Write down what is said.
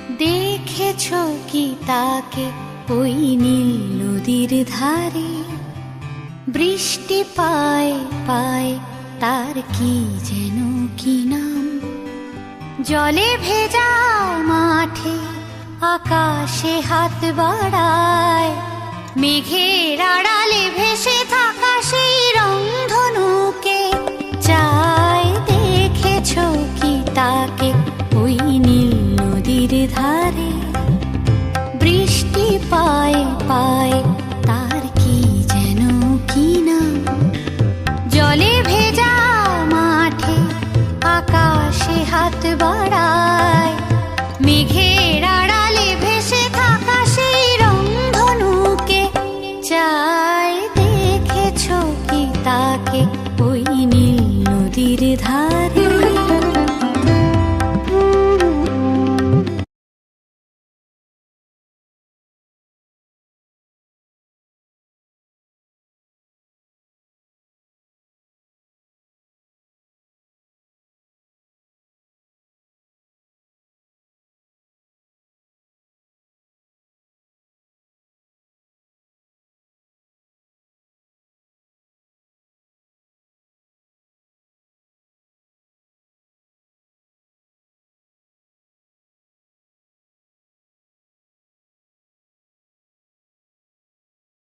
দেখেছ কি তাকে ওই নীল নদীর ধারে? বৃষ্টি পায় পায় তার কি যেন কি নাম। জলে ভেজা মাঠে আকাশে হাত বাড়ায়, মেঘের আড়ালে ভেসে থাকা সেই রংধনুকে চায়। দেখেছ কি তাকে ওই নীল নদীর ধারে? বৃষ্টি পায় পায় তার কি যেন কি নাম। জলে ভেজা মাঠে আকাশে হাত বাড়ায়,